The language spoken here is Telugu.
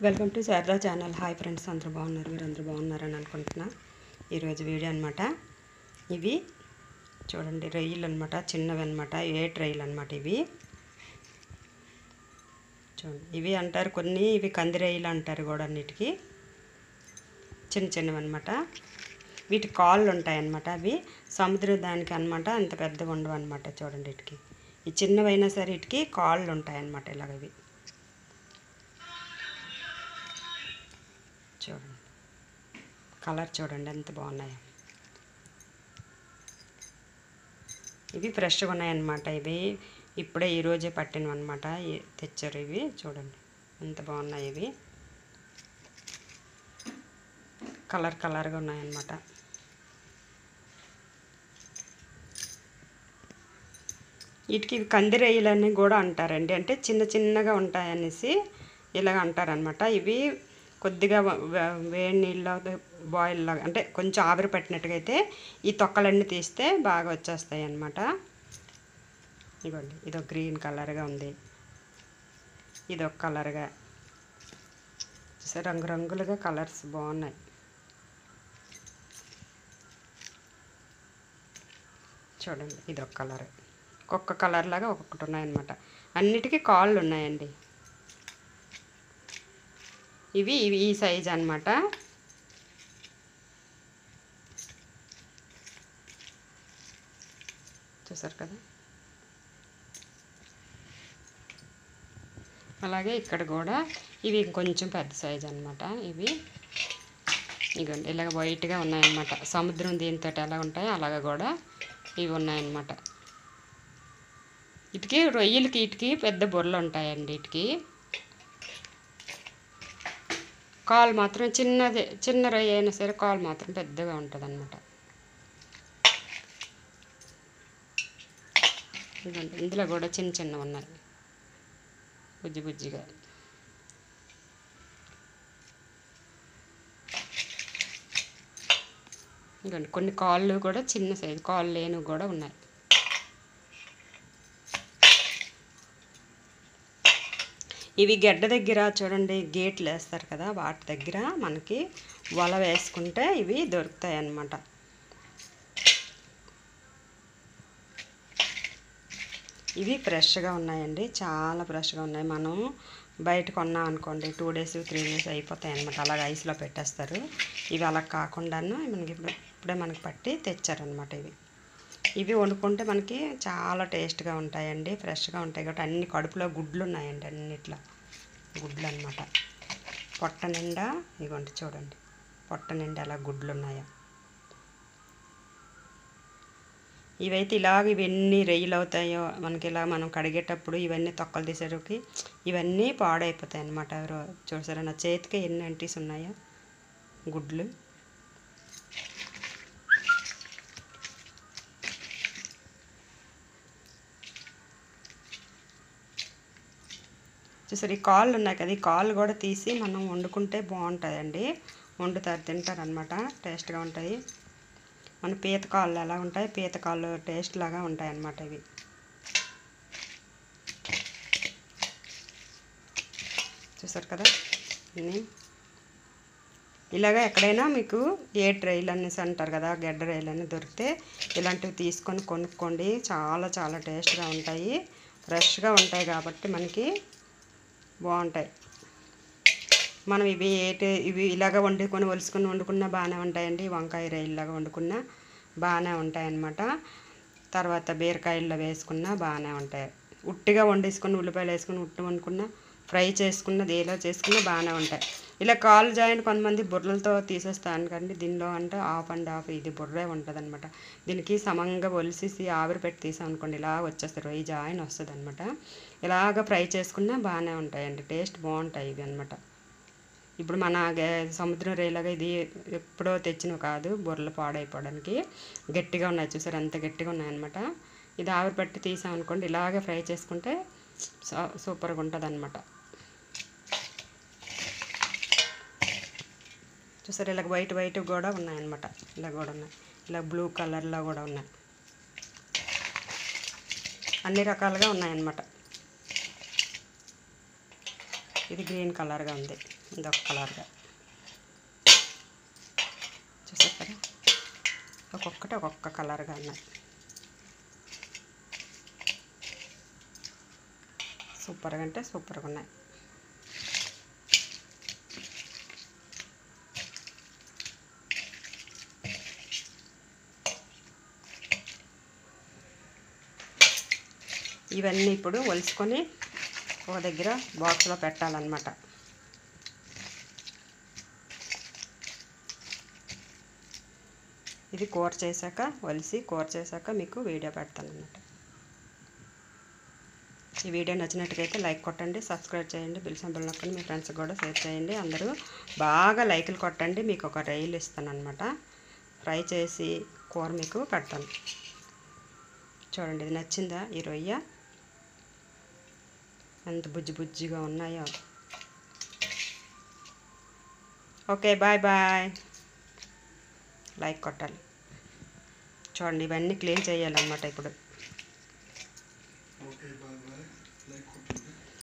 Welcome to Sharada channel. Hi friends, అందరూ బాగున్నారు? మీరు అందరూ బాగున్నారని అనుకుంటున్నా. ఈరోజు వీడియో అనమాట. ఇవి చూడండి, రొయ్యలు అనమాట, చిన్నవి అనమాట, 8 రొయ్యలు అనమాట. ఇవి చూడండి, ఇవి అంటారు కొన్ని, ఇవి కంది రొయ్యలు అంటారు కూడా. అన్నిటికీ చిన్న చిన్నవి అనమాట. వీటి కాళ్ళు ఉంటాయన్నమాట. అవి సముద్రం దానికి అనమాట, అంత పెద్దగా ఉండవు అనమాట. చూడండి, వీటికి ఈ చిన్నవైనా సరే వీటికి కాళ్ళు ఉంటాయన్నమాట. ఇలాగవి చూడండి, కలర్ చూడండి ఎంత బాగున్నాయో. ఇవి ఫ్రెష్గా ఉన్నాయన్నమాట. ఇవి ఇప్పుడే ఈరోజే పట్టినవి అనమాట, తెచ్చారు. ఇవి చూడండి ఎంత బాగున్నాయి. ఇవి కలర్గా ఉన్నాయన్నమాట. వీటికి కంది రొయ్యలని కూడా అంటారండి. అంటే చిన్న చిన్నగా ఉంటాయనేసి ఇలాగ అంటారనమాట. ఇవి కొద్దిగా వేడి నీళ్ళలో బాయిల్ లాగా, అంటే కొంచెం ఆవిరి పట్టినట్టుగా అయితే ఈ తొక్కలన్నీ తీస్తే బాగా వచ్చేస్తాయి అన్నమాట. ఇదిగోండి, ఇదొక గ్రీన్ కలర్గా ఉంది, ఇదొక కలర్గా, రంగురంగులుగా కలర్స్ బాగున్నాయి. చూడండి, ఇదొక కలర్, ఒక్కొక్క కలర్ లాగా ఒక్కొక్కటి ఉన్నాయన్నమాట. అన్నిటికీ కాళ్ళు ఉన్నాయండి. ఇవి ఈ సైజ్ అన్నమాట. చూసారు కదా. అలాగే ఇక్కడ కూడా ఇవి కొంచెం పెద్ద సైజ్ అన్నమాట. ఇవి ఇదిగోండి, ఇలాగ వైట్గా ఉన్నాయన్నమాట. సముద్రం దీంతో ఎలా ఉంటాయో అలాగ కూడా ఇవి ఉన్నాయన్నమాట. వీటికి రొయ్యలకి వీటికి పెద్ద బుర్రలు ఉంటాయండి. వీటికి కాలు మాత్రం చిన్నది, చిన్న రొయ్య అయినా సరే కాలు మాత్రం పెద్దగా ఉంటుంది అన్నమాట. ఇదిగోండి, ఇందులో కూడా చిన్న చిన్నవి ఉన్నాయి, బుజ్జి బుజ్జిగా. ఇదిగోండి, కొన్ని కాళ్ళు కూడా చిన్న సైజు, కాళ్ళు లేనివి కూడా ఉన్నాయి. ఇవి గడ్డ దగ్గర చూడండి, గేట్లు వేస్తారు కదా, వాటి దగ్గర మనకి వల వేసుకుంటే ఇవి దొరుకుతాయి అన్నమాట. ఇవి ఫ్రెష్గా ఉన్నాయండి, చాలా ఫ్రెష్గా ఉన్నాయి. మనం బయట కొన్నాం అనుకోండి 2 days 3 days అయిపోతాయి అన్నమాట. అలాగ ఐస్లో పెట్టేస్తారు. ఇవి అలా కాకుండా మనకి ఇప్పుడే మనకి పట్టి తెచ్చారనమాట. ఇవి వండుకుంటే మనకి చాలా టేస్ట్గా ఉంటాయండి, ఫ్రెష్గా ఉంటాయి కాబట్టి. అన్ని కడుపులో గుడ్లు ఉన్నాయండి, అన్నిట్లో గుడ్లు అనమాట. పొట్ట నిండా ఇవ్వండి, చూడండి పొట్ట నిండా అలా గుడ్లు ఉన్నాయా. ఇవైతే ఇలాగ ఇవన్నీ రొయ్యలు అవుతాయో మనకి, ఇలా మనం కడిగేటప్పుడు ఇవన్నీ తొక్కలు తీసేటప్పటికి ఇవన్నీ పాడైపోతాయి అన్నమాట. చూసారా, నా చేతికి ఎన్ని అంటీస్ ఉన్నాయో గుడ్లు. చూసారు, ఈ కాళ్ళు ఉన్నాయి కదా, ఈ కాళ్ళు కూడా తీసి మనం వండుకుంటే బాగుంటుందండి. వండుతారు, తింటారనమాట, టేస్ట్గా ఉంటాయి. మన పీత కాళ్ళు ఎలా ఉంటాయి, పీత కాళ్ళు టేస్ట్ లాగా ఉంటాయి అన్నమాట. ఇవి చూసారు కదా. ఇలాగ ఎక్కడైనా మీకు 8 రొయ్యలు అనేసి అంటారు కదా, గడ్డ రొయ్యలు అని దొరికితే ఇలాంటివి తీసుకొని కొనుక్కోండి. చాలా చాలా టేస్ట్గా ఉంటాయి, ఫ్రెష్గా ఉంటాయి కాబట్టి మనకి బాగుంటాయి. మనం ఇవి ఇలాగ ఒలుసుకొని వండుకున్నా బాగానే ఉంటాయండి. వంకాయ రొయ్యలాగా వండుకున్నా బాగానే ఉంటాయి అన్నమాట. తర్వాత బీరకాయల్లో వేసుకున్నా బాగానే ఉంటాయి. ఉట్టిగా వండేసుకొని ఉల్లిపాయలు వేసుకొని ఉట్టి వండుకున్నా, ఫ్రై చేసుకున్నది ఏదో చేసుకున్నా బాగానే ఉంటాయి. ఇలా కాలు జాయింట్ కొంతమంది బుర్రలతో తీసేస్తాను కండి, దీనిలో అంటే ఆఫ్ అండ్ ఆఫ్ ఇది బుర్రే ఉంటుంది అనమాట. దీనికి సమంగా ఒలిసేసి ఆవిరి పెట్టి తీసాం అనుకోండి, ఇలా వచ్చేస్తుంది, రొయ్య జాయిన్ వస్తుంది అనమాట. ఇలాగ ఫ్రై చేసుకున్నా బాగానే ఉంటాయండి, టేస్ట్ బాగుంటాయి ఇవి అనమాట. ఇప్పుడు మన సముద్రం రొయ్యలాగా ఇది ఎప్పుడో తెచ్చినవి కాదు, బుర్రలు పాడైపోవడానికి గట్టిగా ఉన్నాయి. చూసారు ఎంత గట్టిగా ఉన్నాయన్నమాట. ఇది ఆవిరి పెట్టి తీసాం అనుకోండి, ఇలాగే ఫ్రై చేసుకుంటే సూపర్గా ఉంటుంది అనమాట. చూసారు, ఇలా వైట్ కూడా ఉన్నాయన్నమాట. ఇలా కూడా ఉన్నాయి, ఇలా బ్లూ కలర్లో కూడా ఉన్నాయి, అన్ని రకాలుగా ఉన్నాయన్నమాట. ఇది గ్రీన్ కలర్గా ఉంది, ఇదొక కలర్గా చూసారు కదా, ఒక్కొక్కటి ఒక్కొక్క కలర్గా ఉన్నాయి. సూపర్గా అంటే సూపర్గా ఉన్నాయి. ఇవన్నీ ఇప్పుడు ఒలుసుకొని ఒక దగ్గర బాక్స్లో పెట్టాలన్నమాట. ఇది కూర చేశాక, ఒలిసి కూర చేశాక మీకు వీడియో పెడతాను అన్నమాట. ఈ వీడియో నచ్చినట్టుగైతే లైక్ కొట్టండి, సబ్స్క్రైబ్ చేయండి, బిల్ సింబల్ నొక్కండి, మీ ఫ్రెండ్స్కి కూడా షేర్ చేయండి. అందరూ బాగా లైకులు కొట్టండి. మీకు ఒక రొయ్యలు ఇస్తాను అనమాట, ఫ్రై చేసి కూర మీకు పెడతాను. చూడండి, ఇది నచ్చిందా ఈ రొయ్య? ఎంత బుజ్జి బుజ్జిగా ఉన్నాయో. Okay, bye bye. లైక్ కొట్టాలి. చూడండి, ఇవన్నీ క్లీన్ చేయాలన్నమాట ఇప్పుడు.